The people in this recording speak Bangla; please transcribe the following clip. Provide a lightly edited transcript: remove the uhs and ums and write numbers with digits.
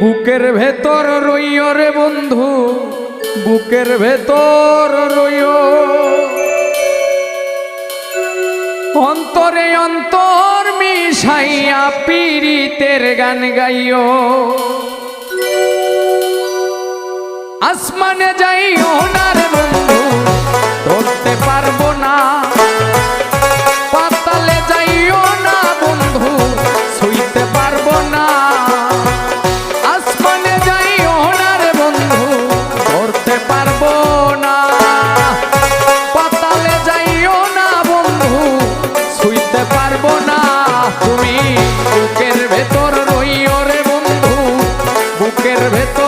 বুকের ভেতর রইও রে বন্ধু, বুকের ভেতর রইও, অন্তরে অন্তর মিশাইয়া পীড়িতের গান গাইও। আসমানে যাইও না রে বন্ধু, ধরতে পারবো না, পাতালে যাইও না বন্ধু, ছুঁইতে পারবো না। আসমানে যাইও না রে বন্ধু, ধরতে পারবো না, পাতালে যাইও না বন্ধু, ছুঁইতে পারবো না। তুমি বুকের ভেতর রইও রে বন্ধু, বুকের ভেতর